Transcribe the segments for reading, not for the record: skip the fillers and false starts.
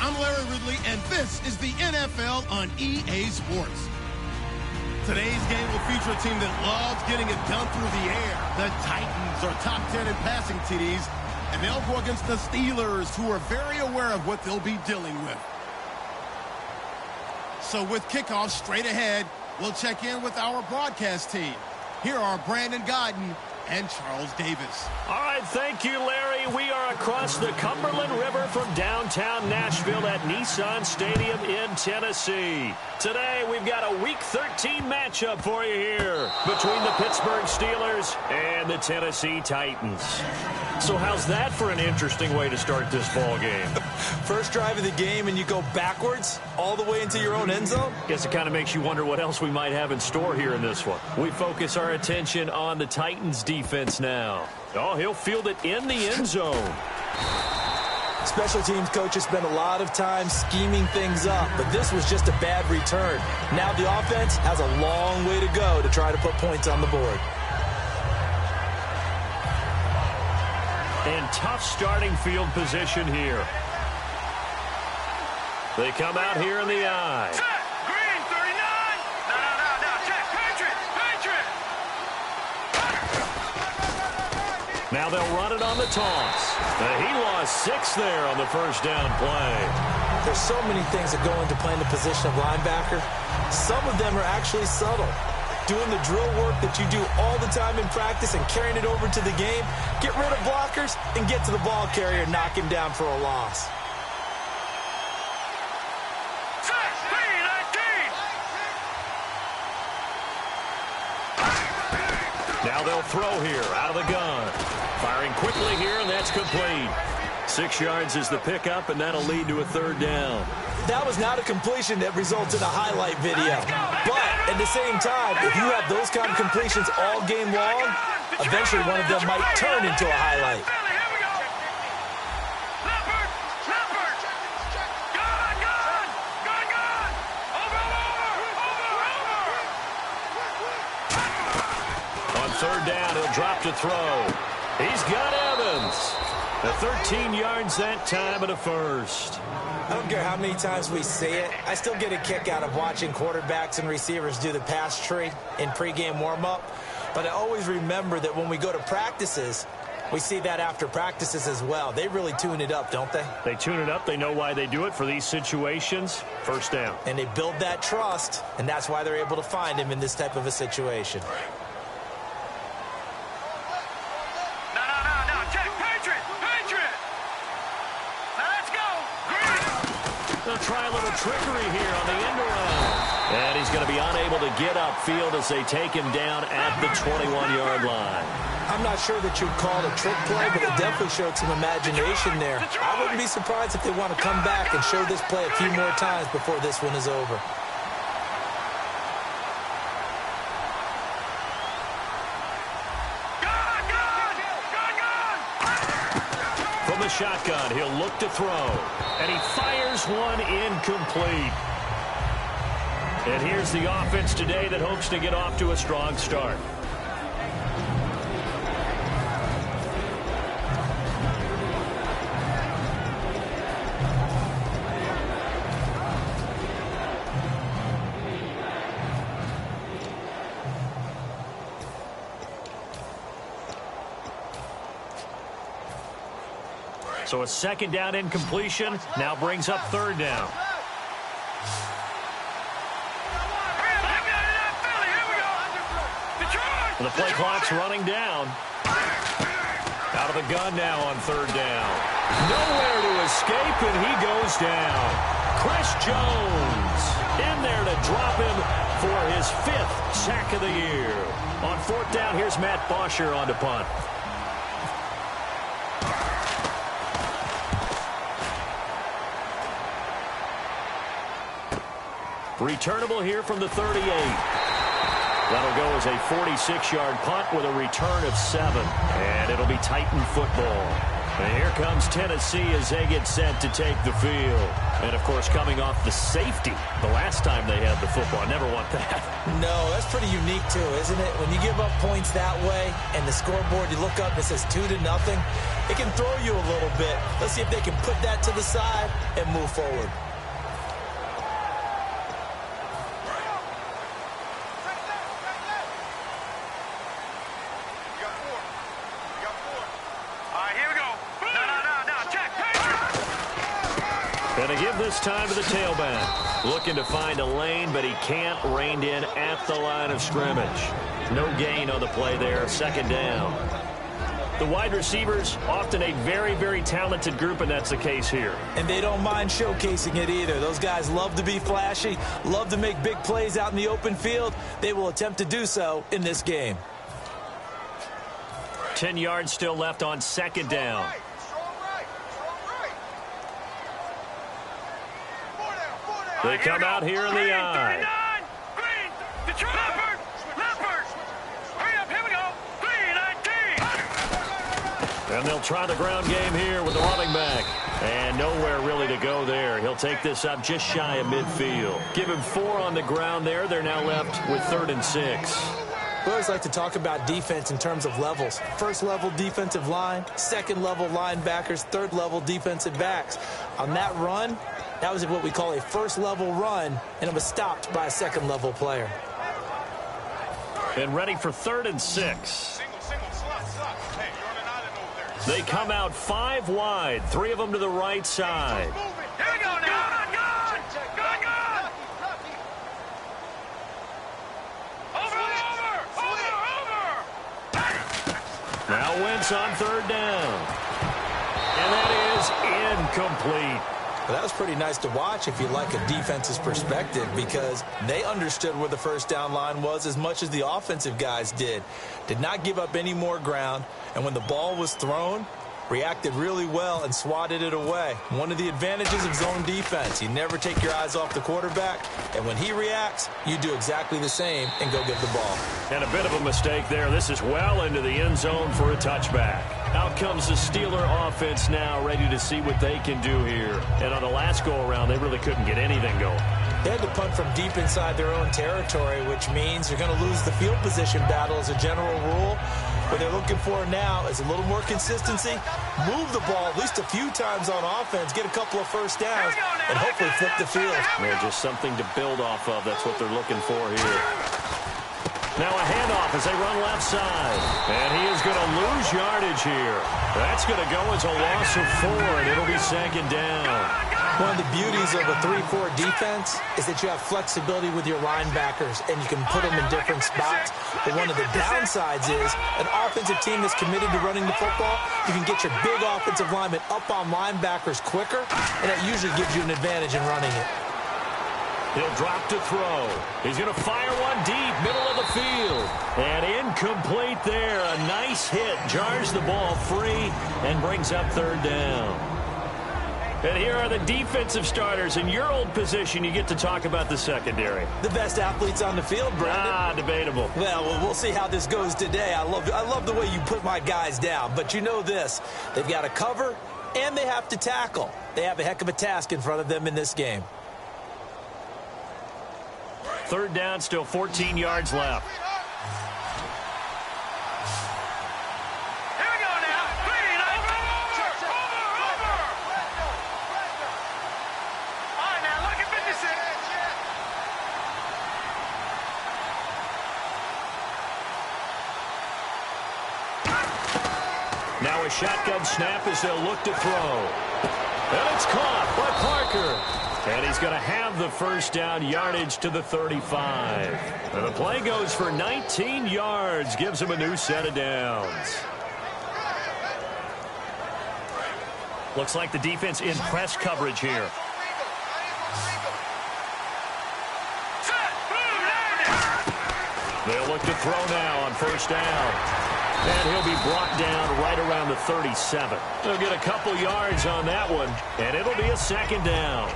I'm Larry Ridley, and this is the NFL on EA Sports. Today's game will feature a team that loves getting it done through the air. The Titans are top 10 in passing TDs, and they'll go against the Steelers, who are very aware of what they'll be dealing with. So with kickoff straight ahead, we'll check in with our broadcast team. Here are Brandon Godden and Charles Davis. All right, thank you, Larry. We are across the Cumberland River from downtown Nashville at Nissan Stadium in Tennessee. Today, we've got a Week 13 matchup for you here between the Pittsburgh Steelers and the Tennessee Titans. So how's that for an interesting way to start this ball game? First drive of the game and you go backwards all the way into your own end zone? Guess it kind of makes you wonder what else we might have in store here in this one. We focus our attention on the Titans defense now. Oh, he'll field it in the end zone. Special teams coaches spend a lot of time scheming things up, but this was just a bad return. Now the offense has a long way to go to try to put points on the board. And tough starting field position here. They come out here in the eye. Check, green, 39. No, check, Patriot. Now they'll run it on the toss. He lost 6 there on the first down play. There's so many things that go into playing the position of linebacker. Some of them are actually subtle. Doing the drill work that you do all the time in practice and carrying it over to the game. Get rid of blockers and get to the ball carrier and knock him down for a loss. Now they'll throw here out of the gun. Firing quickly here, and that's complete. 6 yards is the pickup, and that'll lead to a third down. That was not a completion that results in a highlight video. But at the same time, if you have those kind of completions all game long, eventually one of them might turn into a highlight. On third down, he'll drop to throw. He's got Evans. The 13 yards that time and a first. I don't care how many times we see it. I still get a kick out of watching quarterbacks and receivers do the pass tree in pregame warm-up. But I always remember that when we go to practices, we see that after practices as well. They really tune it up, don't they? They tune it up. They know why they do it for these situations. First down. And they build that trust, and that's why they're able to find him in this type of a situation. They'll try a little trickery here on the end around. And he's going to be unable to get upfield as they take him down at the 21-yard line. I'm not sure that you'd call it a trick play, but it definitely showed some imagination there. I wouldn't be surprised if they want to come back and show this play a few more times before this one is over. From the shotgun, he'll look to throw. And he fires one incomplete. And here's the offense today that hopes to get off to a strong start. So a second down incompletion now brings up third down. The play clock's running down. Out of the gun now on third down. Nowhere to escape, and he goes down. Chris Jones in there to drop him for his 5th sack of the year. On fourth down, here's Matt Bosher on to punt. Returnable here from the 38. That'll go as a 46-yard punt with a return of 7. And it'll be Titan football. And here comes Tennessee as they get set to take the field. And, of course, coming off the safety the last time they had the football. I never want that. No, that's pretty unique, too, isn't it? When you give up points that way and the scoreboard, you look up and it says 2-0, it can throw you a little bit. Let's see if they can put that to the side and move forward. Going to give this time to the tailback. Looking to find a lane, but he can't. Reined in at the line of scrimmage. No gain on the play there. Second down. The wide receivers, often a very, very talented group, and that's the case here. And they don't mind showcasing it either. Those guys love to be flashy, love to make big plays out in the open field. They will attempt to do so in this game. 10 yards still left on second down. They come out here in the eye. And they'll try the ground game here with the running back. And nowhere really to go there. He'll take this up just shy of midfield. Give him 4 on the ground there. They're now left with 3rd and 6. We always like to talk about defense in terms of levels. First level defensive line, second level linebackers, third level defensive backs. On that run, that was what we call a first level run, and it was stopped by a second level player. And ready for 3rd and 6. They come out 5 wide, 3 of them to the right side. Here we go now. Good. Over. Now Wentz on 3rd down. And that is incomplete. Well, that was pretty nice to watch if you like a defense's perspective, because they understood where the first down line was as much as the offensive guys did. Did not give up any more ground, and when the ball was thrown, reacted really well and swatted it away. One of the advantages of zone defense, you never take your eyes off the quarterback, and when he reacts, you do exactly the same and go get the ball. And a bit of a mistake there. This is well into the end zone for a touchback. Out comes the Steeler offense now, ready to see what they can do here. And on the last go-around, they really couldn't get anything going. They had to punt from deep inside their own territory, which means you're going to lose the field position battle as a general rule. What they're looking for now is a little more consistency, move the ball at least a few times on offense, get a couple of first downs, and hopefully flip the field. They're just something to build off of. That's what they're looking for here. Now a handoff as they run left side. And he is going to lose yardage here. That's going to go as a loss of 4, and it'll be second down. One of the beauties of a 3-4 defense is that you have flexibility with your linebackers, and you can put them in different spots. But one of the downsides is an offensive team that's committed to running the football, you can get your big offensive linemen up on linebackers quicker, and that usually gives you an advantage in running it. He'll drop to throw. He's going to fire one deep, middle of the field. And incomplete there. A nice hit. Jars the ball free and brings up 3rd down. And here are the defensive starters. In your old position, you get to talk about the secondary. The best athletes on the field, Brandon. Debatable. Well, we'll see how this goes today. I love the way you put my guys down. But you know this. They've got to cover, and they have to tackle. They have a heck of a task in front of them in this game. 3rd down, still 14 yards left. Here we go now. Clean. Over. All right, now look at 56. Now a shotgun snap as they'll look to throw. And it's caught by Parker. And he's going to have the first down, yardage to the 35. And the play goes for 19 yards, gives him a new set of downs. Looks like the defense in press coverage here. They'll look to throw now on first down. And he'll be brought down right around the 37. They'll get a couple yards on that one, and it'll be a second down.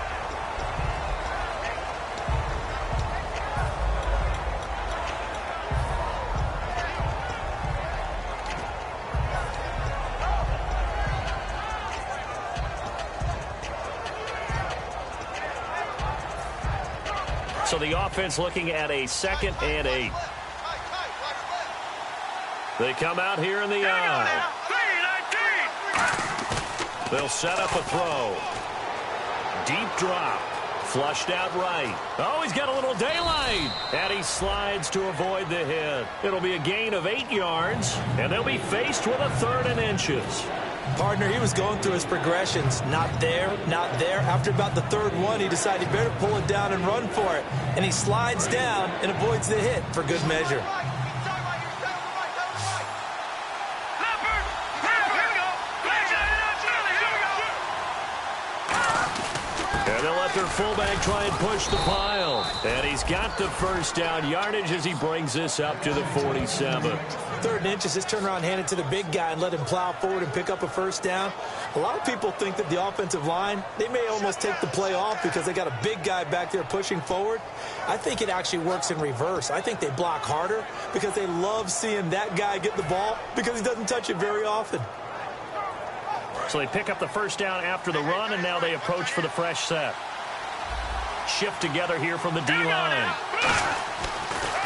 So the offense looking at a 2nd and 8. They come out here in the eye. They'll set up a throw. Deep drop. Flushed out right. Oh, he's got a little daylight. And he slides to avoid the hit. It'll be a gain of 8 yards, and they'll be faced with a 3rd and inches. Partner, he was going through his progressions. Not there, not there. After about the 3rd one, he decided he better pull it down and run for it. And he slides down and avoids the hit for good measure. And they'll let their fullback try and push the pile. And he's got the 1st down yardage as he brings this up to the 47. 3rd and inches, just turn around, hand it to the big guy, and let him plow forward and pick up a 1st down. A lot of people think that the offensive line, they may almost take the play off because they got a big guy back there pushing forward. I think it actually works in reverse. I think they block harder because they love seeing that guy get the ball because he doesn't touch it very often. So they pick up the 1st down after the run, and now they approach for the fresh set. Shift together here from the D-line.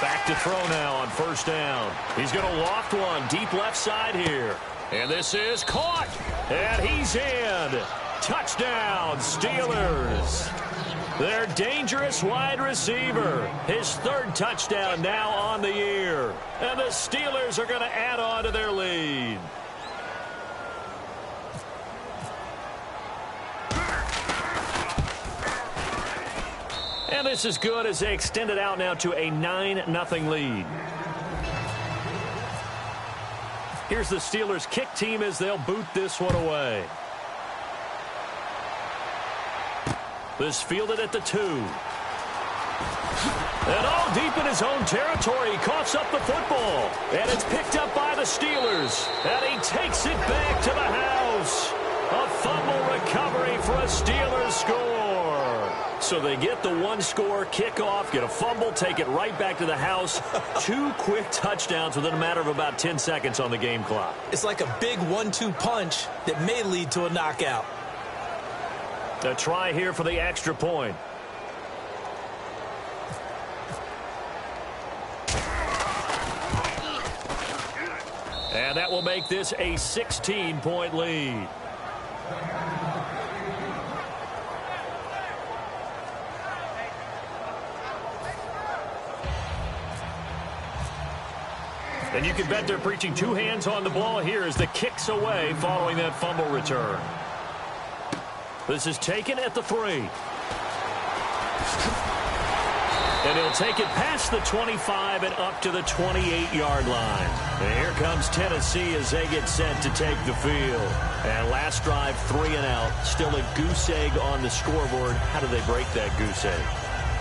Back to throw now on 1st down. He's going to loft one deep left side here. And this is caught. And he's in. Touchdown, Steelers. Their dangerous wide receiver. His 3rd touchdown now on the year. And the Steelers are going to add on to their lead. And this is good as they extend it out now to a 9-0 lead. Here's the Steelers kick team as they'll boot this one away. This fielded at the 2. And all deep in his own territory, he coughs up the football. And it's picked up by the Steelers. And he takes it back to the house. A fumble recovery for a Steelers score. So they get the 1-score kickoff, get a fumble, take it right back to the house. 2 quick touchdowns within a matter of about 10 seconds on the game clock. It's like a big 1-2 punch that may lead to a knockout. A try here for the extra point. And that will make this a 16-point lead. And you can bet they're preaching 2 hands on the ball here as the kick's away following that fumble return. This is taken at the 3. And he'll take it past the 25 and up to the 28-yard line. And here comes Tennessee as they get set to take the field. And last drive, 3 and out. Still a goose egg on the scoreboard. How do they break that goose egg?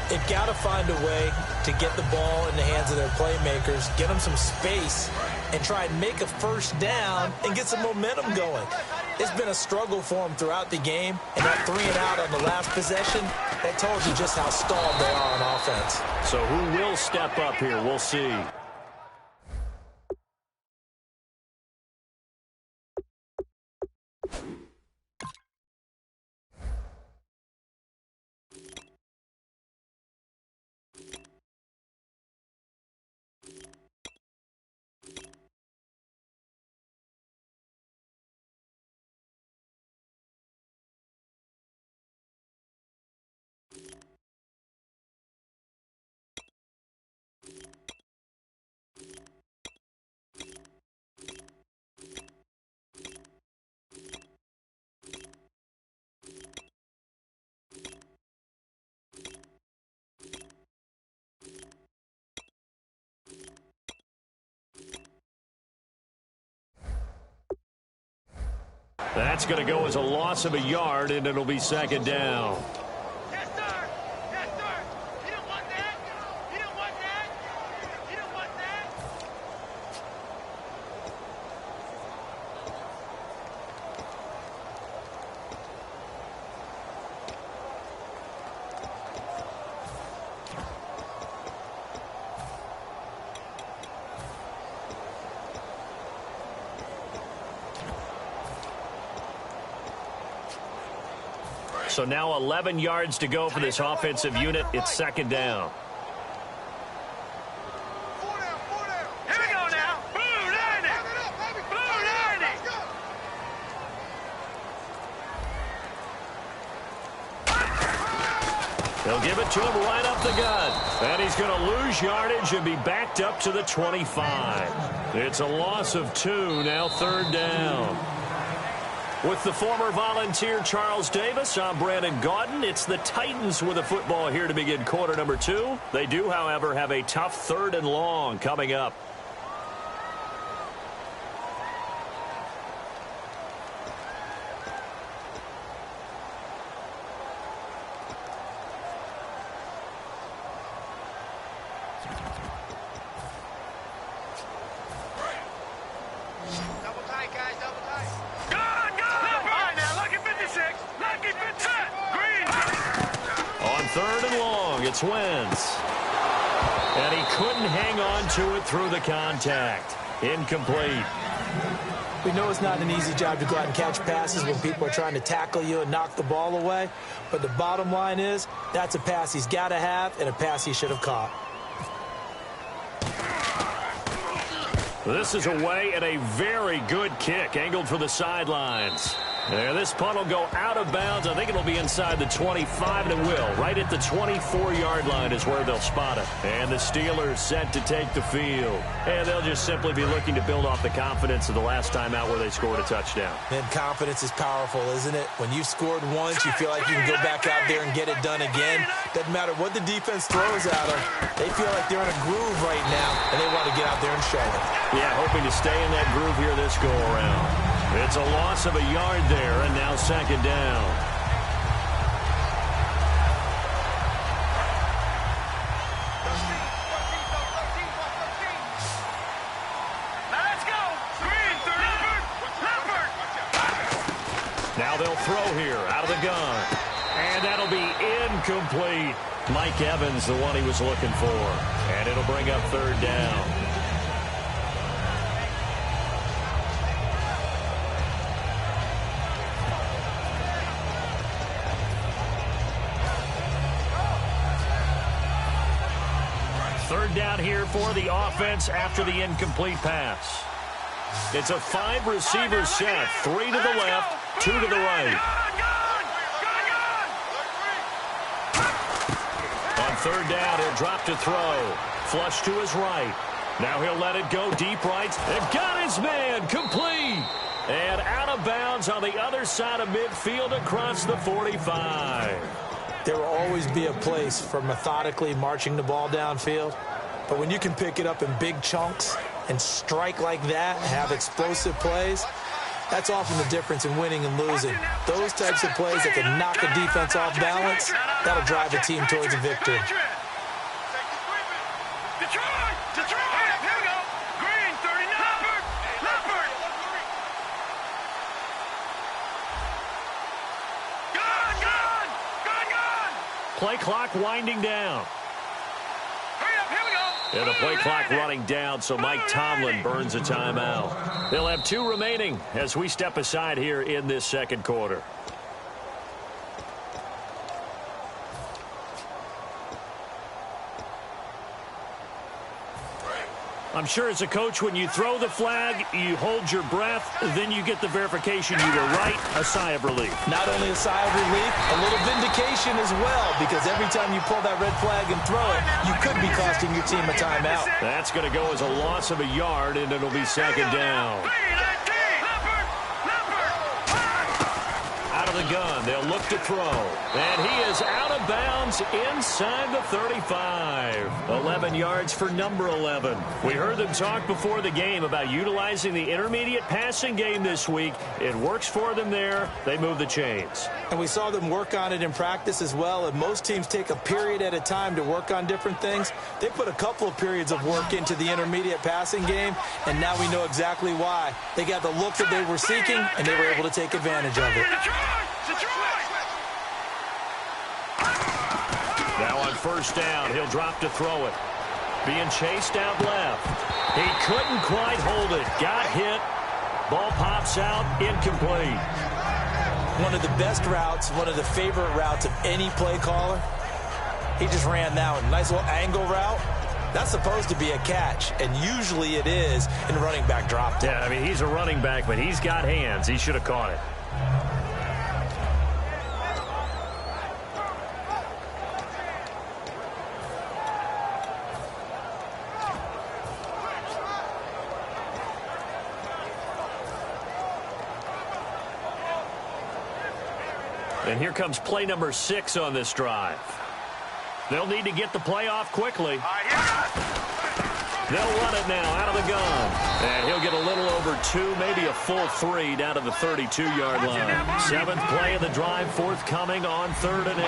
They've got to find a way to get the ball in the hands of their playmakers, get them some space, and try and make a 1st down and get some momentum going. It's been a struggle for them throughout the game, and that 3 and out on the last possession, that tells you just how stalled they are on offense. So who will step up here? We'll see. That's going to go as a loss of a yard, and it'll be 2nd down. Yes, sir. Yes, sir. You don't want that. You don't want that. You don't want that. So now 11 yards to go for this offensive unit. It's second down. Here we go now. They'll give it to him right up the gut. And he's going to lose yardage and be backed up to the 25. It's a loss of 2, now third down. With the former Volunteer Charles Davis, I'm Brandon Gaudin. It's the Titans with a football here to begin quarter number 2. They do, however, have a tough 3rd and long coming up. Double tight, guys, double tight. All right, now, lucky 56. Lucky 56. Green. On 3rd and long, it's Wentz. And he couldn't hang on to it through the contact. Incomplete. We know it's not an easy job to go out and catch passes when people are trying to tackle you and knock the ball away. But the bottom line is, that's a pass he's got to have and a pass he should have caught. This is away and a very good kick angled for the sidelines. And this punt will go out of bounds. I think it'll be inside the 25, and it will. Right at the 24-yard line is where they'll spot it. And the Steelers set to take the field. And they'll just simply be looking to build off the confidence of the last time out where they scored a touchdown. And confidence is powerful, isn't it? When you've scored once, you feel like you can go back out there and get it done again. Doesn't matter what the defense throws at them. They feel like they're in a groove right now, and they want to get out there and show it. Yeah, hoping to stay in that groove here this go-around. It's a loss of a yard there, and now second down. Let's go. Green, Leopard. Now they'll throw here out of the gun. And that'll be incomplete. Mike Evans, the one he was looking for. And it'll bring up third down. Third down here for the offense after the incomplete pass. It's a 5-receiver set. 3 to the left, 2 to the right. On third down, he'll drop to throw. Flush to his right. Now he'll let it go deep right. And got his man. Complete. And out of bounds on the other side of midfield across the 45. There will always be a place for methodically marching the ball downfield. But when you can pick it up in big chunks and strike like that, have explosive plays, that's often the difference in winning and losing. Those types of plays that can knock a defense off balance, that'll drive a team towards a victory. Detroit. Here we go. Green, 39. Leopard. Gone. Play clock winding down. Hurry up, here we go. And the play clock running down, so Mike Tomlin burns a timeout. They'll have 2 remaining as we step aside here in this second quarter. I'm sure as a coach, when you throw the flag, you hold your breath, then you get the verification you were right, a sigh of relief. Not only a sigh of relief, a little vindication as well, because every time you pull that red flag and throw it, you could be costing your team a timeout. That's going to go as a loss of a yard, and it'll be second down. Out of the gun, they'll look to throw. And he is out of bounds inside the 35. 11 yards for number 11. We heard them talk before the game about utilizing the intermediate passing game this week. It works for them there. They move the chains. And we saw them work on it in practice as well. And most teams take a period at a time to work on different things. They put a couple of periods of work into the intermediate passing game, and now we know exactly why. They got the look that they were seeking, and they were able to take advantage of it. Now on first down, he'll drop to throw it. Being chased out left. He couldn't quite hold it. Got hit. Ball pops out. Incomplete. One of the best routes, one of the favorite routes of any play caller. He just ran that one. Nice little angle route. That's supposed to be a catch, and usually it is in running back drop. Yeah, I mean, he's a running back, but he's got hands. He should have caught it. And here comes play number 6 on this drive. They'll need to get the play off quickly. They'll run it now out of the gun. And he'll get a little over 2, maybe a full 3 down to the 32-yard line. 7th play of the drive forthcoming on 3rd and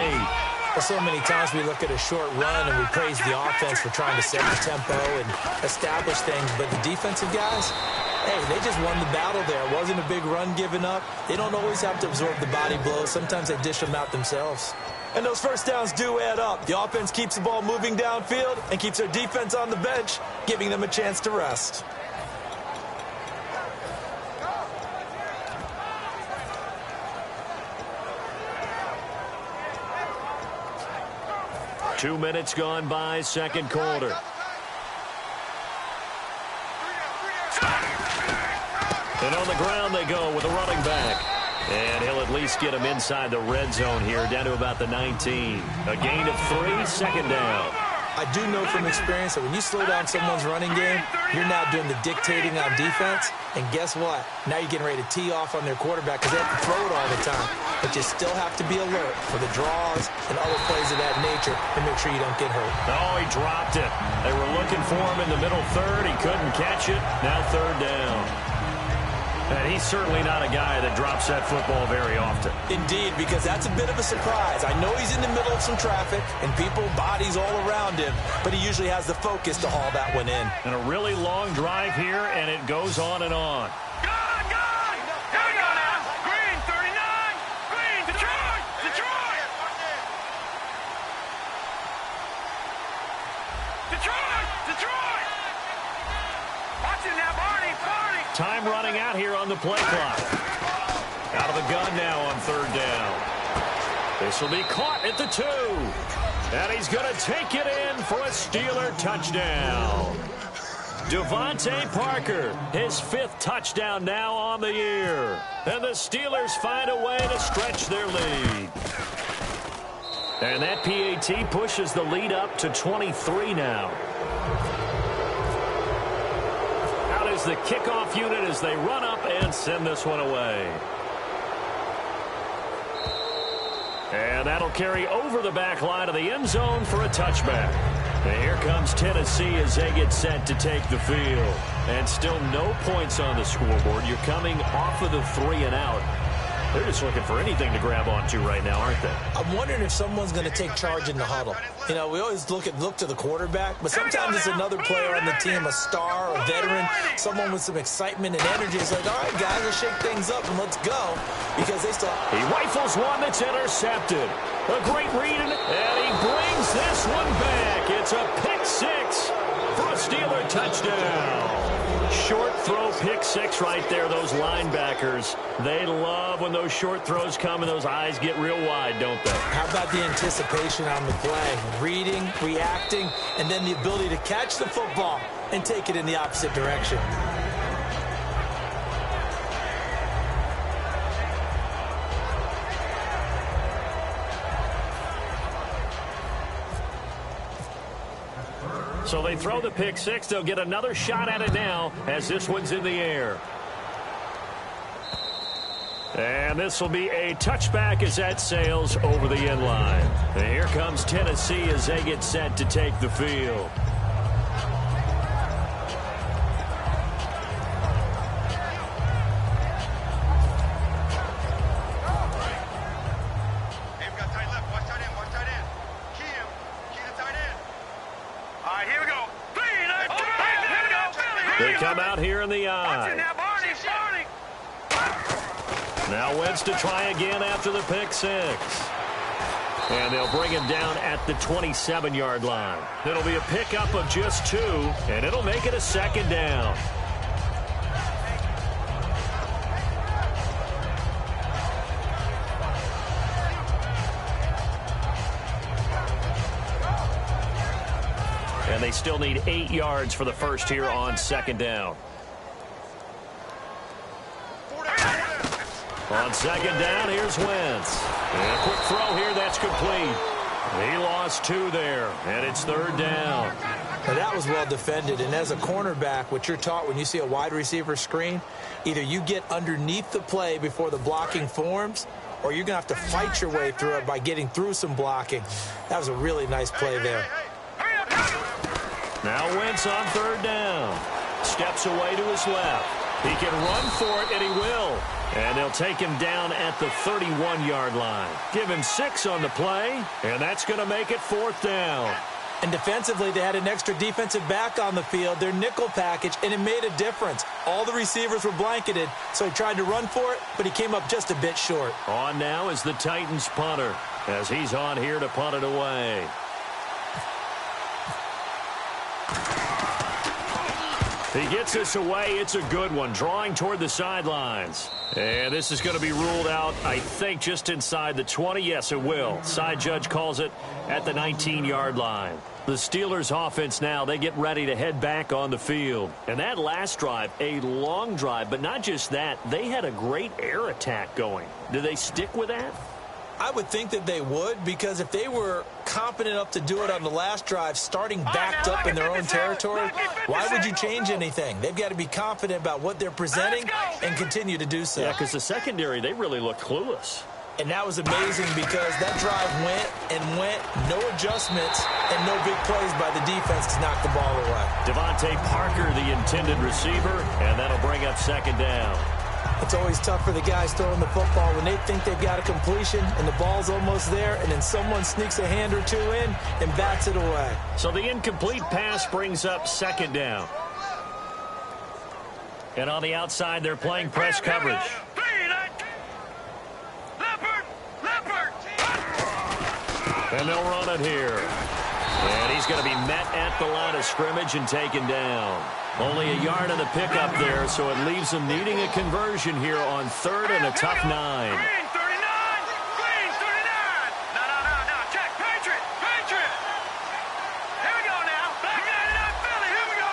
8. So many times we look at a short run and we praise the offense for trying to set the tempo and establish things. But the defensive guys, hey, they just won the battle there. It wasn't a big run given up. They don't always have to absorb the body blows. Sometimes they dish them out themselves. And those first downs do add up. The offense keeps the ball moving downfield and keeps their defense on the bench, giving them a chance to rest. Two minutes gone by, second quarter. And on the ground they go with a running back. And he'll at least get him inside the red zone here, down to about the 19. A gain of 3, second down. I do know from experience that when you slow down someone's running game, you're now doing the dictating on defense. And guess what? Now you're getting ready to tee off on their quarterback because they have to throw it all the time. But you still have to be alert for the draws and other plays of that nature to make sure you don't get hurt. Oh, he dropped it. They were looking for him in the middle third. He couldn't catch it. Now third down. And he's certainly not a guy that drops that football very often. Indeed, because that's a bit of a surprise. I know he's in the middle of some traffic and people, bodies all around him, but he usually has the focus to haul that one in. And a really long drive here, and it goes on and on. Gone! Here we go now. Green, 39. Green, Detroit! Detroit! Detroit! Watch it now, Barney! Time running out here on the play clock. Out of the gun now on third down. This will be caught at the 2. And he's going to take it in for a Steeler touchdown. Devontae Parker, his 5th touchdown now on the year. And the Steelers find a way to stretch their lead. And that PAT pushes the lead up to 23 now. Is the kickoff unit as they run up and send this one away. And that'll carry over the back line of the end zone for a touchback. And here comes Tennessee as they get set to take the field. And still no points on the scoreboard. You're coming off of the 3 and out. They're just looking for anything to grab onto right now, aren't they? I'm wondering if someone's going to take charge in the huddle. You know, we always look to the quarterback, but sometimes it's another player on the team, a star, a veteran, someone with some excitement and energy. It's like, all right, guys, let's shake things up and let's go, because they still... He rifles one that's intercepted. A great read, and he brings this one back. It's a pick 6 for a Steeler touchdown. Short throw pick 6 right there. Those linebackers, they love when those short throws come and those eyes get real wide, don't they? How about the anticipation on the play? Reading, reacting, and then the ability to catch the football and take it in the opposite direction. So they throw the pick 6. They'll get another shot at it now as this one's in the air. And this will be a touchback as that sails over the end line. And here comes Tennessee as they get set to take the field. They come out here in the eye. Now Wentz to try again after the pick 6. And they'll bring him down at the 27-yard line. It'll be a pickup of just 2, and it'll make it a second down. And they still need 8 yards for the first here on second down. On second down, here's Wentz. And a quick throw here, that's complete. He lost 2 there, and it's third down. Now that was well defended, and as a cornerback, what you're taught when you see a wide receiver screen, either you get underneath the play before the blocking forms, or you're going to have to fight your way through it by getting through some blocking. That was a really nice play there. Now Wentz on third down. Steps away to his left. He can run for it, and he will. And they'll take him down at the 31-yard line. Give him 6 on the play, and that's going to make it fourth down. And defensively, they had an extra defensive back on the field, their nickel package, and it made a difference. All the receivers were blanketed, so he tried to run for it, but he came up just a bit short. On now is the Titans punter, as he's on here to punt it away. He gets this away. It's a good one, drawing toward the sidelines. And this is going to be ruled out, I think, just inside the 20. Yes, it will. Side judge calls it at the 19-yard line. The Steelers offense now, they get ready to head back on the field. And that last drive, a long drive, but not just that, they had a great air attack going. Do they stick with that? I would think that they would, because if they were confident enough to do it on the last drive, starting backed up in their own territory, why would you change anything? They've got to be confident about what they're presenting and continue to do so. Yeah, because the secondary, they really looked clueless. And that was amazing because that drive went and went, no adjustments, and no big plays by the defense to knock the ball away. Devontae Parker, the intended receiver, and that'll bring up second down. It's always tough for the guys throwing the football when they think they've got a completion and the ball's almost there, and then someone sneaks a hand or two in and bats it away. So the incomplete pass brings up second down. And on the outside, they're playing press coverage. And they'll run it here. And he's going to be met at the line of scrimmage and taken down. Only a yard of the pickup there, so it leaves them needing a conversion here on third and a tough 9. Green 39! Green 39! No, check, Patriot! Here we go now. Black 99 Philly, here we go.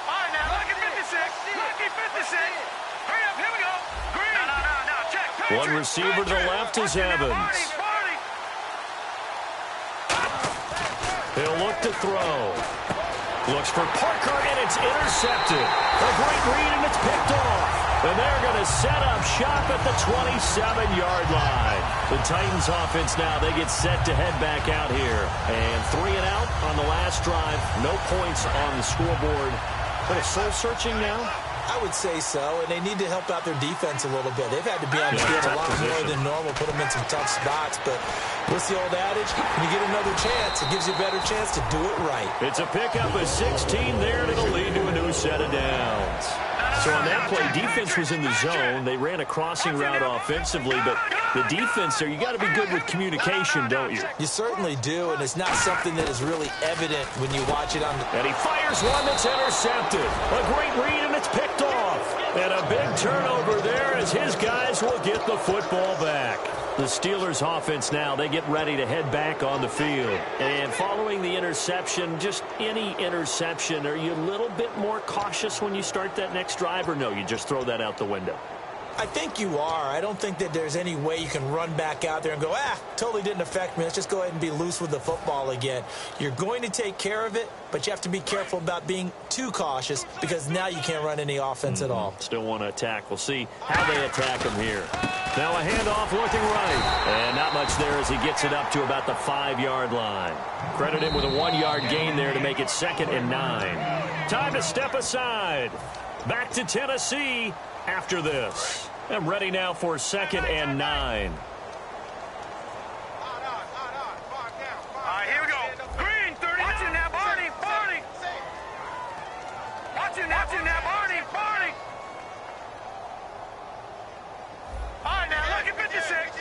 All right, now, lucky 56. Lucky 56. Hurry up, here we go. Green. No, check, Patriot. One receiver to the left is Evans. He'll look to throw. Looks for Parker, and it's intercepted. A great read, and it's picked off. And they're going to set up shop at the 27-yard line. The Titans offense now, they get set to head back out here. And 3 and out on the last drive. No points on the scoreboard. But it's soul-searching now? I would say so, and they need to help out their defense a little bit. They've had to be on the field a lot more than normal, put them in some tough spots. But what's the old adage? When you get another chance, it gives you a better chance to do it right. It's a pickup of 16 there, and it'll lead to a new set of downs. So on that play, defense was in the zone. They ran a crossing route offensively, but the defense there, you got to be good with communication, don't you? You certainly do, and it's not something that is really evident when you watch it on the... And he fires one that's intercepted. A great read, and it's picked off. And a big turnover there as his guys will get the football back. The Steelers offense now, they get ready to head back on the field. And following the interception, just any interception, are you a little bit more cautious when you start that next drive, or no, you just throw that out the window? I think you are. I don't think that there's any way you can run back out there and go, totally didn't affect me. Let's just go ahead and be loose with the football again. You're going to take care of it, but you have to be careful about being too cautious because now you can't run any offense at all. Still want to attack. We'll see how they attack him here. Now a handoff looking right. And not much there as he gets it up to about the 5-yard line. Credit him with a 1-yard gain there to make it 2nd and 9. Time to step aside. Back to Tennessee after this. I'm ready now for 2nd and 9. All right, here we go. Green 30. Watch him now, Barney. Watch him now, Barney. All right, now, lucky 56.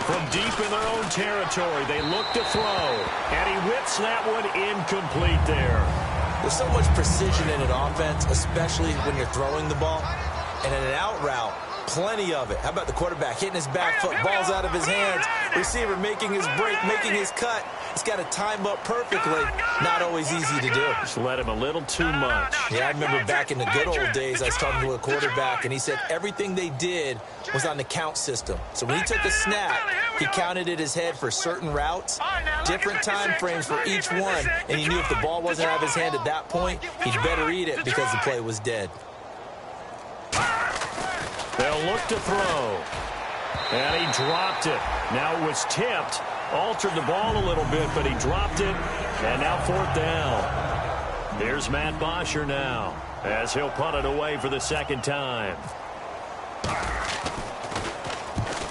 From deep in their own territory, they look to throw. And he whips that one incomplete there. There's so much precision in an offense, especially when you're throwing the ball. And in an out route, Plenty of it. How about the quarterback hitting his back foot, balls out of his hands, receiver making his break, making his cut. He's got to time up perfectly. Not always easy to do. Just let him a little too much. Yeah, I remember back in the good old days, I was talking to a quarterback, and he said everything they did was on the count system. So when he took a snap, he counted in his head for certain routes, different time frames for each one, and he knew if the ball wasn't out of his hand at that point, he'd better eat it because the play was dead. They'll look to throw. And he dropped it. Now it was tipped. Altered the ball a little bit, but he dropped it. And now 4th down. Here's Matt Bosher now, as he'll punt it away for the 2nd time.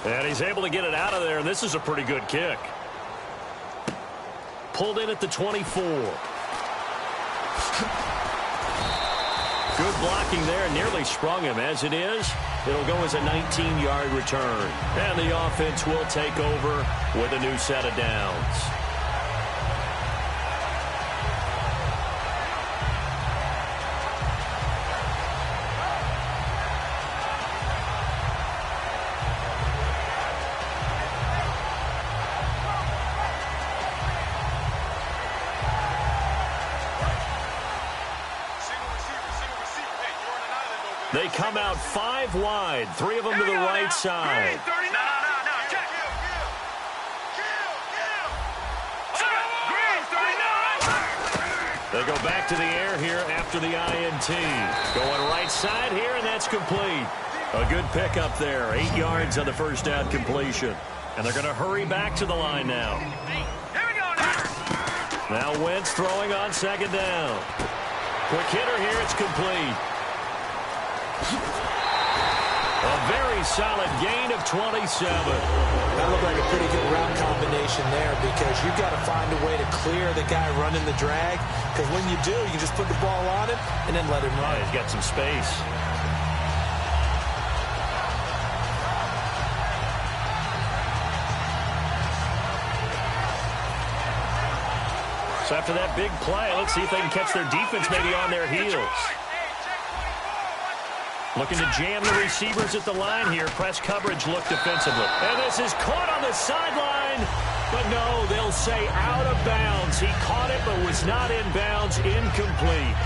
And he's able to get it out of there, and this is a pretty good kick. Pulled in at the 24. Good blocking there, nearly sprung him. As it is, it'll go as a 19-yard return. And the offense will take over with a new set of downs. They come out 5 wide, 3 of them to the right side. They go back to the air here after the INT. Going right side here, and that's complete. A good pickup there, 8 yards on the first down completion. And they're going to hurry back to the line now. Now Wentz throwing on 2nd down. Quick hitter here, it's complete. A very solid gain of 27. That looked like a pretty good route combination there because you've got to find a way to clear the guy running the drag, because when you do, you just put the ball on him and then let him run. He's got some space. So after that big play, let's see if they can catch their defense maybe on their heels. Looking to jam the receivers at the line here. Press coverage look defensively. And this is caught on the sideline. But no, they'll say out of bounds. He caught it but was not in bounds. Incomplete.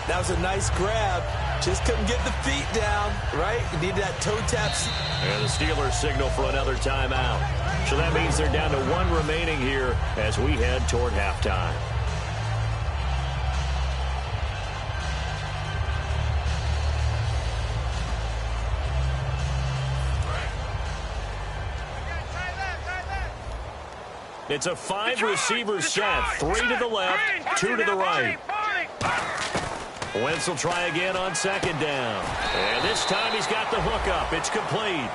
That was a nice grab. Just couldn't get the feet down, right? You need that toe tap. And the Steelers signal for another timeout. So that means they're down to 1 remaining here as we head toward halftime. It's a 5-receiver set. 3 to the left, 2 to the right. Wentz will try again on 2nd down. And this time he's got the hook up. It's complete.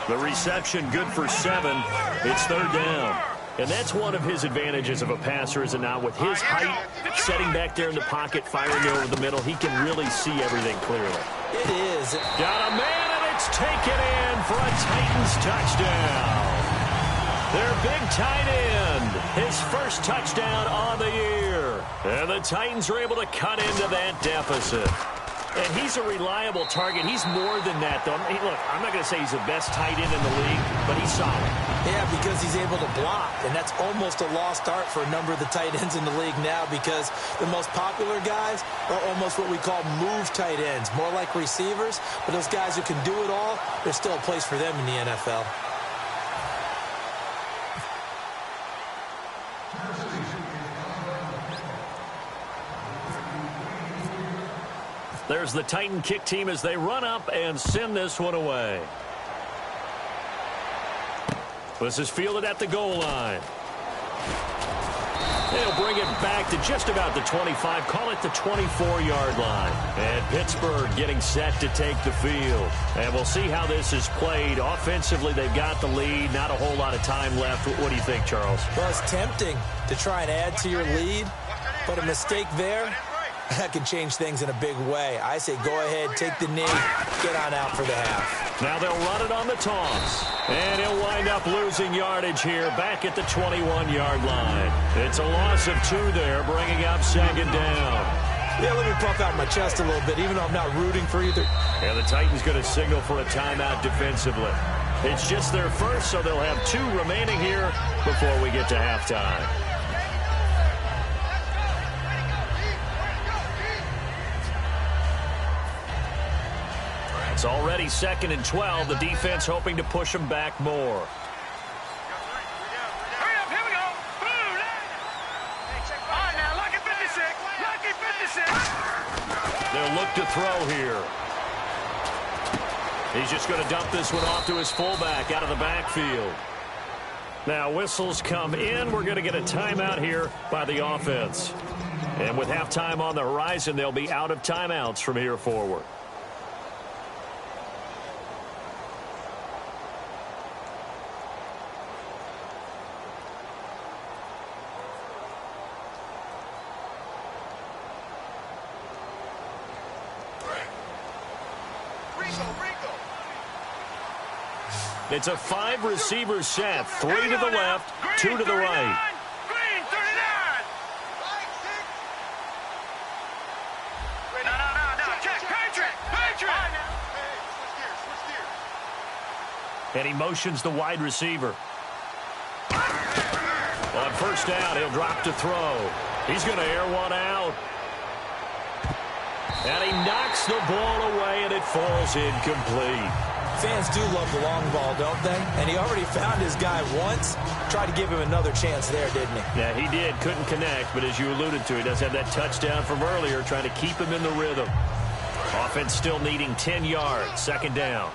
The reception good for 7. It's 3rd down. And that's one of his advantages of a passer, is it not? With his height, setting back there in the pocket, firing over the middle, he can really see everything clearly. It is. Got a man, and it's taken in for a Titans touchdown. Their big tight end, his first touchdown on the year. And the Titans are able to cut into that deficit. And he's a reliable target. He's more than that, though. Hey, look, I'm not going to say he's the best tight end in the league, but he's solid. Yeah, because he's able to block, and that's almost a lost art for a number of the tight ends in the league now, because the most popular guys are almost what we call move tight ends, more like receivers. But those guys who can do it all, there's still a place for them in the NFL. There's the Titan kick team as they run up and send this one away. This is fielded at the goal line. They'll bring it back to just about the 25. Call it the 24-yard line. And Pittsburgh getting set to take the field. And we'll see how this is played. Offensively, they've got the lead. Not a whole lot of time left. What do you think, Charles? Well, it's tempting to try and add to your lead, but a mistake there, that can change things in a big way. I say go ahead, take the knee, get on out for the half. Now they'll run it on the toss. And he'll wind up losing yardage here back at the 21-yard line. It's a loss of 2 there, bringing up 2nd down. Yeah, let me me puff out my chest a little bit, even though I'm not rooting for either. And the Titans going to signal for a timeout defensively. It's just their first, so they'll have 2 remaining here before we get to halftime. It's already 2nd and 12. The defense hoping to push them back more. Hurry up, here we go. Boom. All right, now, lucky 56. Lucky 56. They'll look to throw here. He's just going to dump this one off to his fullback out of the backfield. Now whistles come in. We're going to get a timeout here by the offense. And with halftime on the horizon, they'll be out of timeouts from here forward. It's a 5-receiver set. 3 to the left, 2 to the right. Green 39. No. Check. Patriot. And he motions the wide receiver. On first down, he'll drop to throw. He's going to air one out. And he knocks the ball away, and it falls incomplete. Fans do love the long ball, don't they? And he already found his guy once. Tried to give him another chance there, didn't he? Yeah, he did. Couldn't connect, but as you alluded to, he does have that touchdown from earlier, trying to keep him in the rhythm. Offense still needing 10 yards. 2nd down.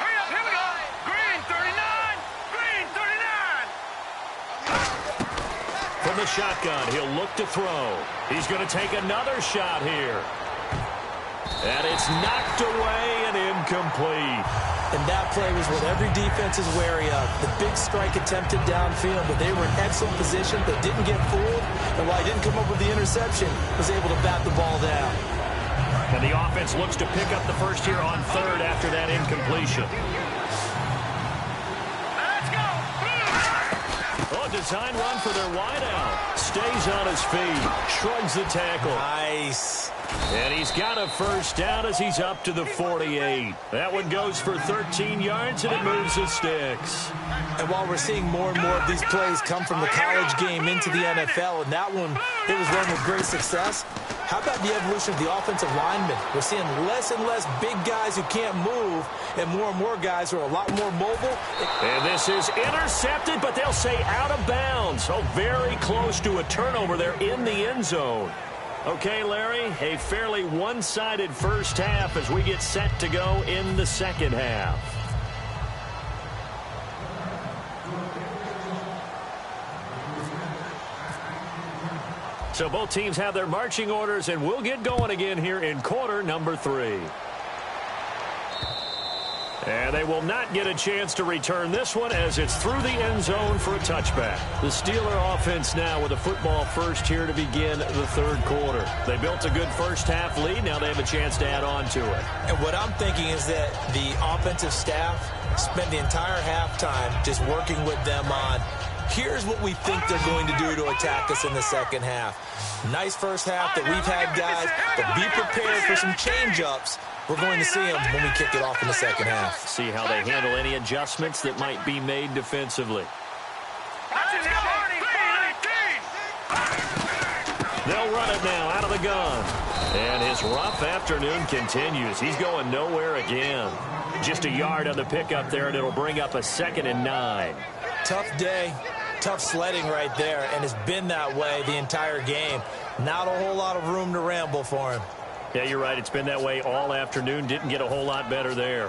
Hurry up, here we go. Green 39. Green 39. From the shotgun, he'll look to throw. He's going to take another shot here. And it's knocked away and incomplete. And that play was what every defense is wary of. The big strike attempted downfield, but they were in excellent position. They didn't get fooled. And while he didn't come up with the interception, was able to bat the ball down. And the offense looks to pick up the first here on 3rd after that incompletion. Let's go. Oh, design run for their wideout. Stays on his feet. Shrugs the tackle. Nice. And he's got a first down as he's up to the 48. That one goes for 13 yards, and it moves the sticks. And while we're seeing more and more of these plays come from the college game into the NFL, and that one, it was run with great success, how about the evolution of the offensive linemen? We're seeing less and less big guys who can't move, and more guys who are a lot more mobile. And this is intercepted, but they'll say out of bounds. So very close to a turnover there in the end zone. Okay, Larry, a fairly one-sided first half as we get set to go in the 2nd half. So both teams have their marching orders, and we'll get going again here in quarter number 3. And they will not get a chance to return this one as it's through the end zone for a touchback. The Steeler offense now with a football first here to begin the 3rd quarter. They built a good first half lead. Now they have a chance to add on to it. And what I'm thinking is that the offensive staff spent the entire halftime just working with them on, here's what we think they're going to do to attack us in the 2nd half. Nice first half that we've had, guys, but be prepared for some change-ups. We're going to see them when we kick it off in the 2nd half. See how they handle any adjustments that might be made defensively. They'll run it now out of the gun. And his rough afternoon continues. He's going nowhere again. Just a yard on the pickup there, and it'll bring up a 2nd and 9. Tough day, tough sledding right there, and it's been that way the entire game. Not a whole lot of room to ramble for him. Yeah, you're right. It's been that way all afternoon. Didn't get a whole lot better there.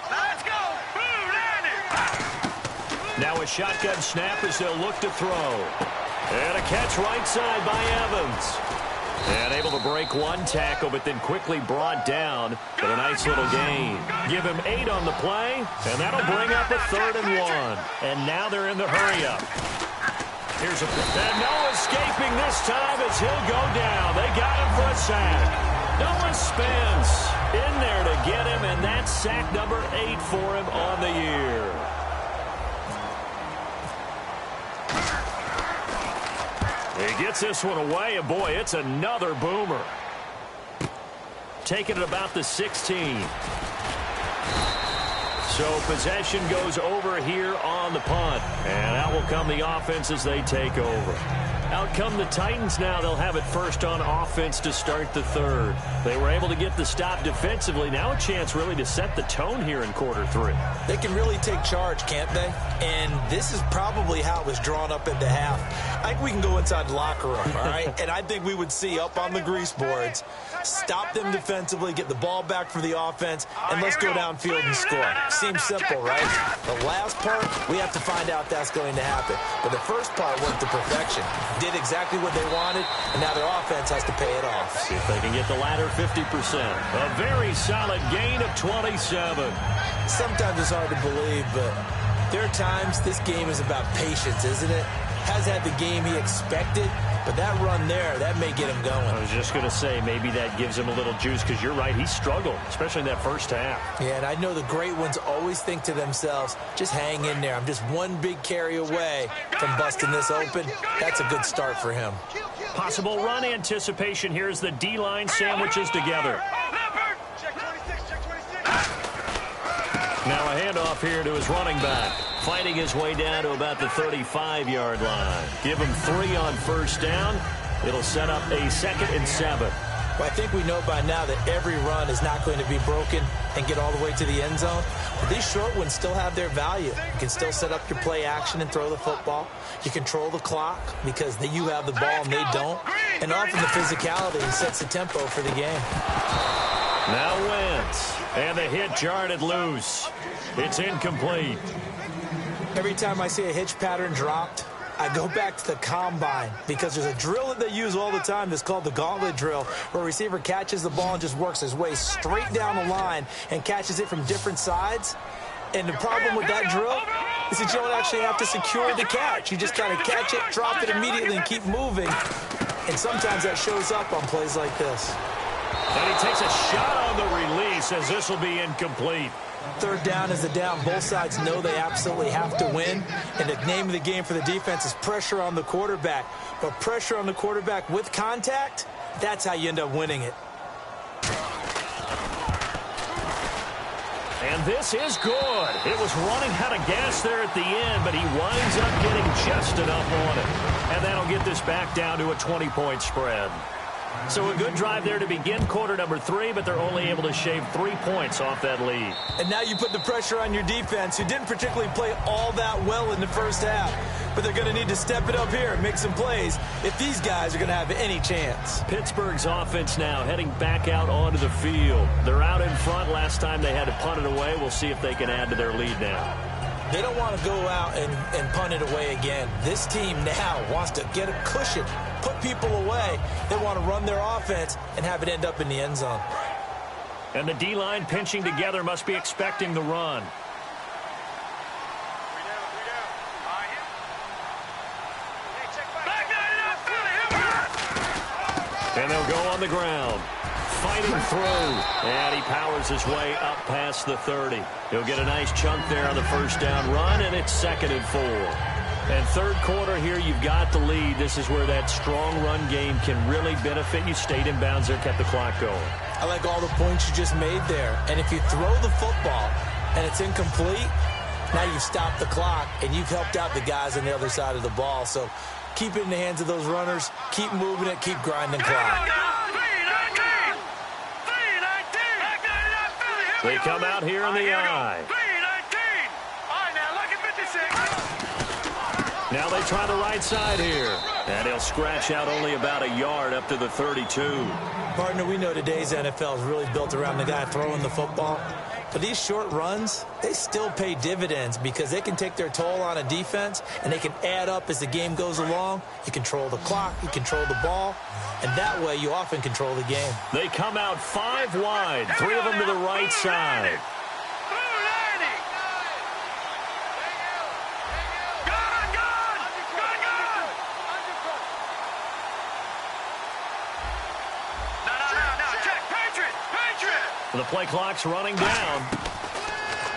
Let's go. Now a shotgun snap as they'll look to throw. And a catch right side by Evans. And able to break one tackle, but then quickly brought down with a nice little gain. Give him 8 on the play, and that'll bring up a 3rd and 1. And now they're in the hurry-up. Here's and no escaping this time as he'll go down. They got him for a sack. Noah spins in there to get him, and that's sack number 8 for him on the year. He gets this one away, and boy, it's another boomer. Taking it about the 16. So possession goes over here on the punt. And out will come the offense as they take over. Out come the Titans now. They'll have it first on offense to start the third. They were able to get the stop defensively. Now a chance really to set the tone here in quarter 3. They can really take charge, can't they? And this is probably how it was drawn up into half. I think we can go inside the locker room, all right? And I think we would see up on the grease boards, stop them defensively, get the ball back for the offense, and let's go downfield and score. Seems simple, right? The last part, we have to find out that's going to happen. But the first part went to perfection. Did exactly what they wanted, and now their offense has to pay it off. See if they can get the latter 50%. A very solid gain of 27. Sometimes it's hard to believe, but there are times this game is about patience, isn't it? Has had the game he expected, but that run there, that may get him going. I was just going to say, maybe that gives him a little juice, because you're right, he struggled, especially in that first half. Yeah, and I know the great ones always think to themselves, just hang in there. I'm just one big carry away from busting this open. That's a good start for him. Possible run anticipation here as the D-line sandwiches together. Now a handoff here to his running back. Fighting his way down to about the 35-yard line. Give him 3 on first down. It'll set up a 2nd and 7. Well, I think we know by now that every run is not going to be broken and get all the way to the end zone. But these short ones still have their value. You can still set up your play action and throw the football. You control the clock because you have the ball and they don't. And often the physicality sets the tempo for the game. Now Wentz. And the hit jarred loose. It's incomplete. Every time I see a hitch pattern dropped, I go back to the combine because there's a drill that they use all the time that's called the gauntlet drill, where a receiver catches the ball and just works his way straight down the line and catches it from different sides. And the problem with that drill is that you don't actually have to secure the catch. You just kind of catch it, drop it immediately, and keep moving. And sometimes that shows up on plays like this. And he takes a shot on the release as this will be incomplete. Third down is the down. Both sides know they absolutely have to win. And the name of the game for the defense is pressure on the quarterback. But pressure on the quarterback with contact, that's how you end up winning it. And this is good. It was running out of gas there at the end, but he winds up getting just enough on it. And that'll get this back down to a 20-point spread. So a good drive there to begin quarter number 3, but they're only able to shave 3 points off that lead. And now you put the pressure on your defense, who didn't particularly play all that well in the first half. But they're going to need to step it up here and make some plays if these guys are going to have any chance. Pittsburgh's offense now heading back out onto the field. They're out in front. Last time they had to punt it away. We'll see if they can add to their lead now. They don't want to go out and punt it away again. This team now wants to get a cushion, put people away. They want to run their offense and have it end up in the end zone. And the D-line pinching together must be expecting the run. And they'll go on the ground. Fighting through. And he powers his way up past the 30. He'll get a nice chunk there on the first down run, and it's 2nd and 4. And third quarter here, you've got the lead. This is where that strong run game can really benefit you. Stayed in bounds there, kept the clock going. I like all the points you just made there. And if you throw the football and it's incomplete, now you've stopped the clock and you've helped out the guys on the other side of the ball. So keep it in the hands of those runners. Keep moving it. Keep grinding clock. They come out here in the eye. Now they try the right side here. And he'll scratch out only about a yard up to the 32. Partner, we know today's NFL is really built around the guy throwing the football. But these short runs, they still pay dividends because they can take their toll on a defense and they can add up as the game goes along. You control the clock, you control the ball, and that way you often control the game. They come out 5 wide, 3 of them to the right side. The play clock's running down.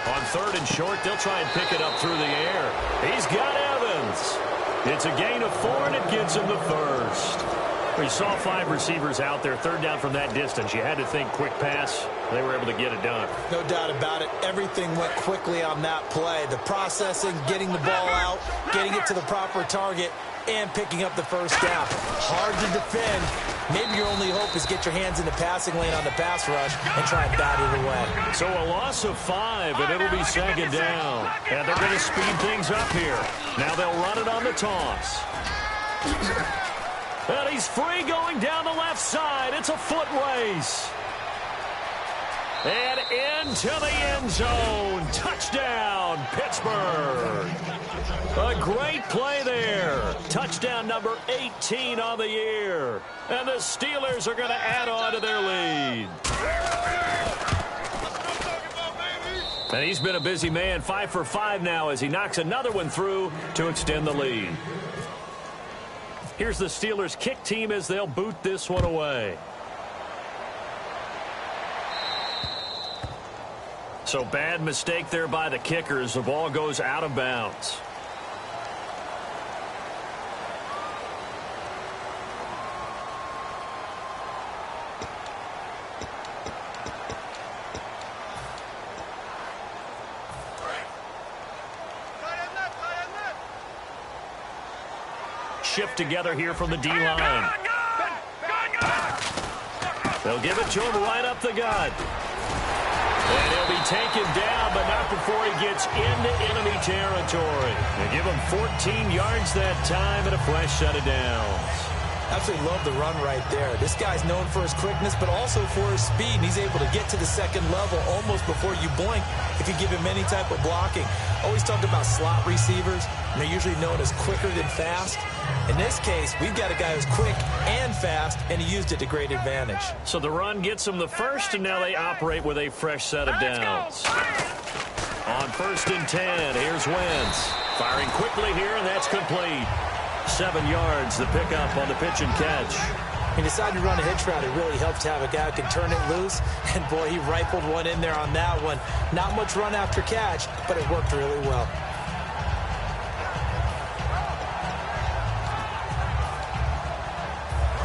On 3rd and short, they'll try and pick it up through the air. He's got Evans. It's a gain of 4, and it gets him the first. We saw 5 receivers out there. 3rd down from that distance. You had to think quick pass. They were able to get it done. No doubt about it. Everything went quickly on that play. The processing, getting the ball out, getting it to the proper target, and picking up the first down. Hard to defend. Maybe your only hope is get your hands in the passing lane on the pass rush and try and bat it away. So a loss of 5, and it'll be 2nd down. And they're going to speed things up here. Now they'll run it on the toss. And he's free going down the left side. It's a foot race. And into the end zone. Touchdown, Pittsburgh. A great play there. Touchdown number 18 on the year. And the Steelers are going to add on to their lead. And he's been a busy man. 5 for 5 now as he knocks another one through to extend the lead. Here's the Steelers kick team as they'll boot this one away. So bad mistake there by the kickers. The ball goes out of bounds. Shift together here from the D-line. They'll give it to him right up the gut. And he'll be taken down, but not before he gets into enemy territory. They give him 14 yards that time and a fresh set of downs. Absolutely love the run right there. This guy's known for his quickness, but also for his speed. And he's able to get to the second level almost before you blink if you give him any type of blocking. Always talked about slot receivers, and they're usually known as quicker than fast. In this case, we've got a guy who's quick and fast, and he used it to great advantage. So the run gets him the first, and now they operate with a fresh set of downs. On 1st and 10, here's Wentz. Firing quickly here, and that's complete. 7 yards, the pickup on the pitch and catch. He decided to run a hitch route. It really helps to have a guy who can turn it loose. And, boy, he rifled one in there on that one. Not much run after catch, but it worked really well.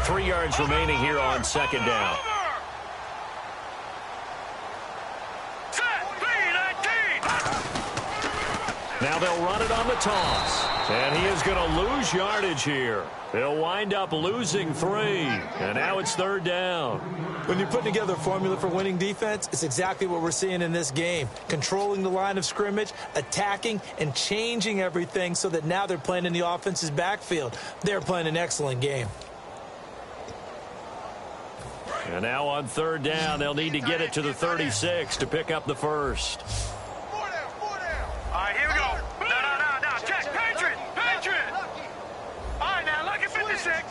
Three yards remaining here on 2nd down. Now they'll run it on the toss. And he is going to lose yardage here. They'll wind up losing 3. And now it's 3rd down. When you're putting together a formula for winning defense, it's exactly what we're seeing in this game. Controlling the line of scrimmage, attacking, and changing everything so that now they're playing in the offense's backfield. They're playing an excellent game. And now on 3rd down, they'll need to get it to the 36 to pick up the first. All right, here we go. No. Check. Patriot. All right, now, lucky 56.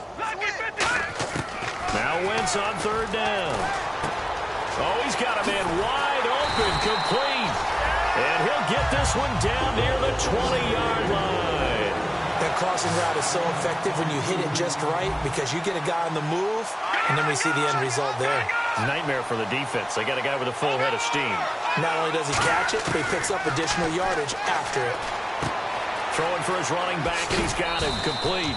Now Wentz on 3rd down. Oh, he's got a man wide open, complete. And he'll get this one down near the 20-yard line. That crossing route is so effective when you hit it just right because you get a guy on the move, and then we see the end result there. Nightmare for the defense. They got a guy with a full head of steam. Not only does he catch it, but he picks up additional yardage after it. Throwing for his running back, and he's got him complete.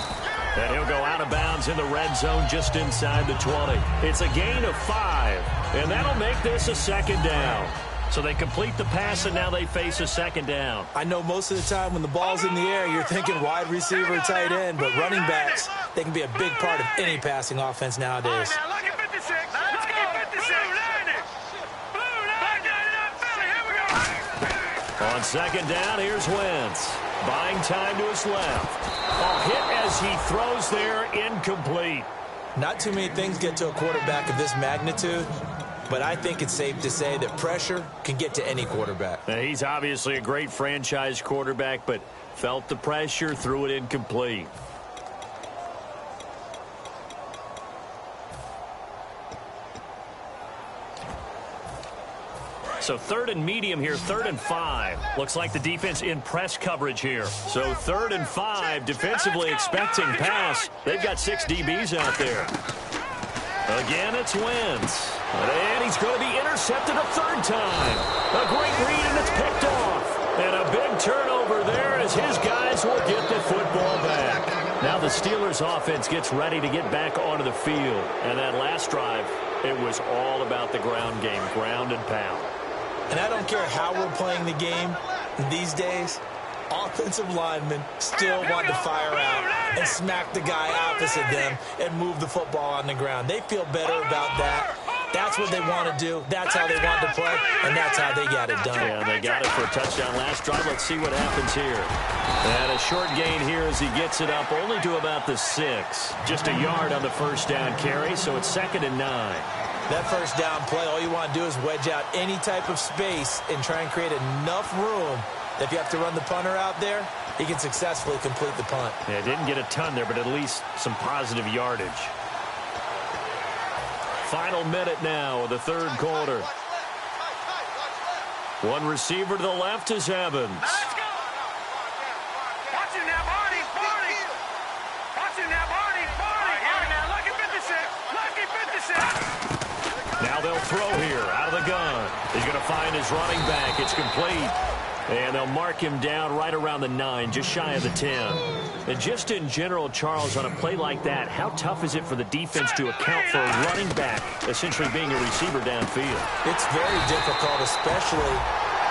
And he'll go out of bounds in the red zone just inside the 20. It's a gain of 5, and that'll make this a 2nd down. So they complete the pass, and now they face a 2nd down. I know most of the time when the ball's in the air, you're thinking wide receiver, tight end, but running backs, they can be a big part of any passing offense nowadays. On 2nd down, here's Wentz. Buying time to his left. A hit as he throws there, incomplete. Not too many things get to a quarterback of this magnitude, but I think it's safe to say that pressure can get to any quarterback. Now, he's obviously a great franchise quarterback, but felt the pressure, threw it incomplete. So 3rd and medium here, 3rd and 5. Looks like the defense in press coverage here. So 3rd and 5, defensively expecting pass. They've got 6 DBs out there. Again, it's Wentz. And he's going to be intercepted a third time. A great read, and it's picked off. And a big turnover there as his guys will get the football back. Now the Steelers' offense gets ready to get back onto the field. And that last drive, it was all about the ground game, ground and pound. And I don't care how we're playing the game these days, offensive linemen still want to fire out and smack the guy opposite them and move the football on the ground. They feel better about that. That's what they want to do. That's how they want to play, and that's how they got it done. Yeah, they got it for a touchdown last drive. Let's see what happens here. And a short gain here as he gets it up only to about the 6. Just a yard on the first down carry, so it's 2nd and 9. That first down play, all you want to do is wedge out any type of space and try and create enough room that if you have to run the punter out there, he can successfully complete the punt. Yeah, didn't get a ton there, but at least some positive yardage. Final minute now of the third quarter. One receiver to the left is Evans. Let's go. Watch him now, Barney. Watch him now, Barney. Here now, lucky 56. Lucky 56. Now they'll throw here out of the gun. He's going to find his running back. It's complete. And they'll mark him down right around the 9, just shy of the 10. And just in general, Charles, on a play like that, how tough is it for the defense to account for a running back essentially being a receiver downfield? It's very difficult, especially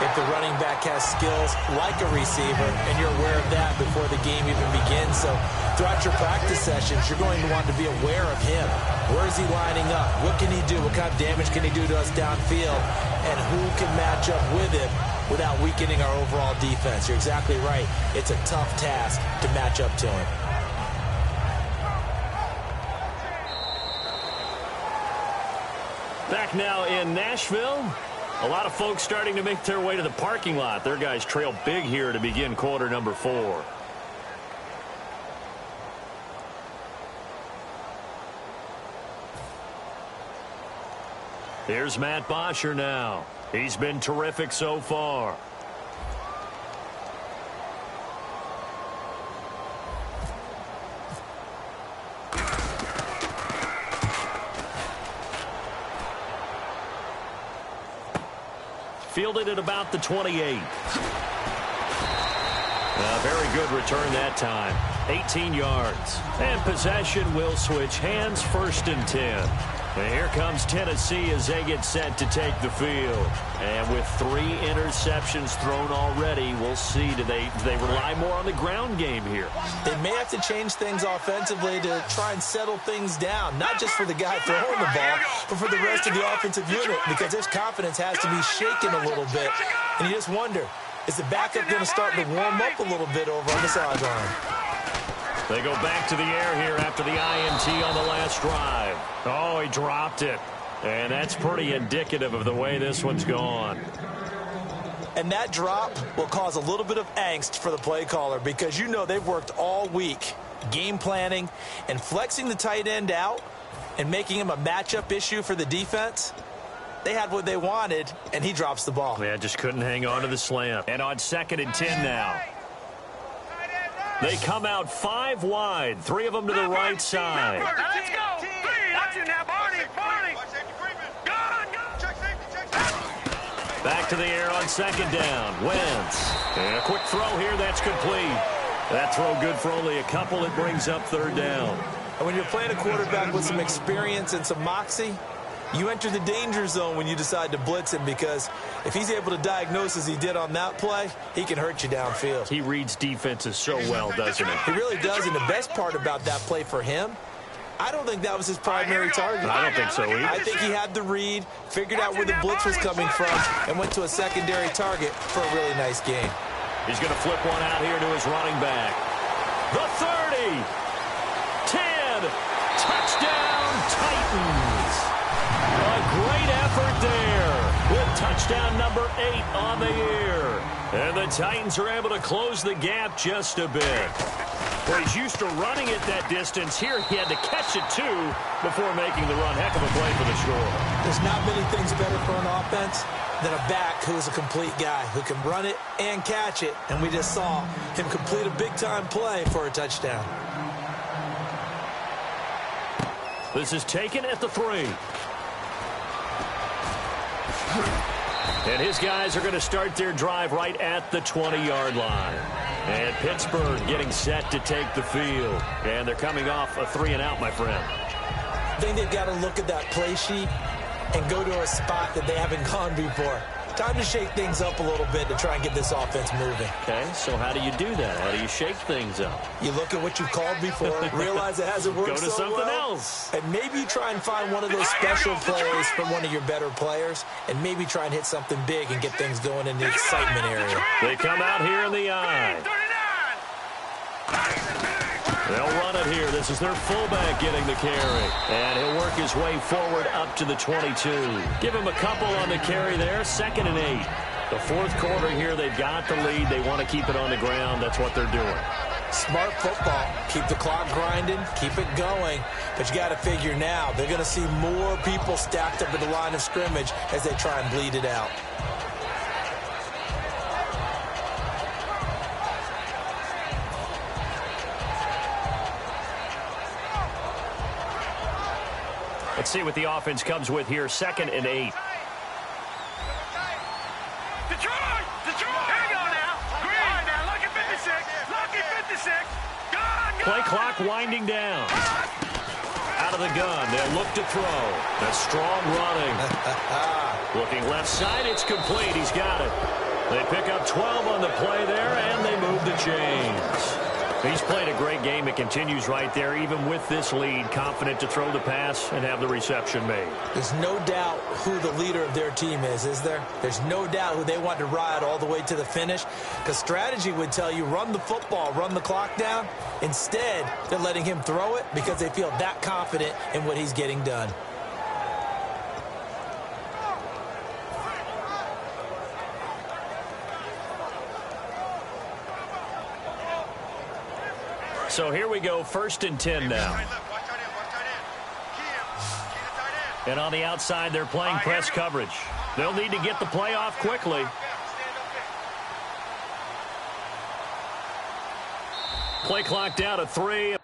if the running back has skills like a receiver, and you're aware of that before the game even begins. So throughout your practice sessions, you're going to want to be aware of him. Where is he lining up? What can he do? What kind of damage can he do to us downfield? And who can match up with him without weakening our overall defense? You're exactly right. It's a tough task to match up to him. Back now in Nashville. A lot of folks starting to make their way to the parking lot. Their guys trail big here to begin quarter number 4. Here's Matt Bosher now. He's been terrific so far. Fielded at about the 28. A very good return that time. 18 yards. And possession will switch hands, 1st and 10. And here comes Tennessee as they get set to take the field. And with 3 interceptions thrown already, we'll see, do they rely more on the ground game here? They may have to change things offensively to try and settle things down, not just for the guy throwing the ball, but for the rest of the offensive unit, because his confidence has to be shaken a little bit. And you just wonder, is the backup going to start to warm up a little bit over on the sideline? They go back to the air here after the INT on the last drive. Oh, he dropped it. And that's pretty indicative of the way this one's gone. And that drop will cause a little bit of angst for the play caller, because you know they've worked all week game planning and flexing the tight end out and making him a matchup issue for the defense. They had what they wanted, and he drops the ball. Yeah, just couldn't hang on to the slant. And on 2nd and 10 now. They come out 5 wide, 3 of them to the right side. Let's go. Watch him now, Barney. Back to the air on 2nd down. Wentz. And a quick throw here, that's complete. That throw good for only a couple. It brings up 3rd down. And when you're playing a quarterback with some experience and some moxie, you enter the danger zone when you decide to blitz him, because if he's able to diagnose as he did on that play, he can hurt you downfield. He reads defenses so well, doesn't he? He really does, and the best part about that play for him, I don't think that was his primary target. I don't think so either. I think he had the read, figured out where the blitz was coming from, and went to a secondary target for a really nice game. He's going to flip one out here to his running back. The 30. 10. Touchdown, Titans. A great effort there with touchdown number 8 on the year. And the Titans are able to close the gap just a bit. Well, he's used to running it that distance. Here he had to catch it, too, before making the run. Heck of a play for the score. There's not many things better for an offense than a back who is a complete guy who can run it and catch it. And we just saw him complete a big-time play for a touchdown. This is taken at the 3. And his guys are going to start their drive right at the 20-yard line. And Pittsburgh getting set to take the field. And they're coming off a 3-and-out, my friend. I think they've got to look at that play sheet and go to a spot that they haven't gone before. Time to shake things up a little bit to try and get this offense moving. Okay, so how do you do that? How do you shake things up? You look at what you've called before, realize it hasn't worked so well. Go to something else. And maybe try and find one of those special plays from one of your better players, and maybe try and hit something big and get things going in the excitement area. They come out here in the eye. They'll run it here. This is their fullback getting the carry. And he'll work his way forward up to the 22. Give him a couple on the carry there. 2nd and 8. The fourth quarter here, they've got the lead. They want to keep it on the ground. That's what they're doing. Smart football. Keep the clock grinding. Keep it going. But you got to figure now, they're going to see more people stacked up at the line of scrimmage as they try and bleed it out. Let's see what the offense comes with here. 2nd and 8. Detroit! Here you go now. Green. All right, now, lucky 56. Lucky 56. Gone. Play clock winding down. Out of the gun. They'll look to throw. That's strong running. Looking left side. It's complete. He's got it. They pick up 12 on the play there, and they move the chains. He's played a great game. It continues right there, even with this lead, confident to throw the pass and have the reception made. There's no doubt who the leader of their team is there? There's no doubt who they want to ride all the way to the finish, because strategy would tell you run the football, run the clock down. Instead, they're letting him throw it because they feel that confident in what he's getting done. So here we go, 1st and 10 now. And on the outside, they're playing press coverage. They'll need to get the play off quickly. Play clock down to 3.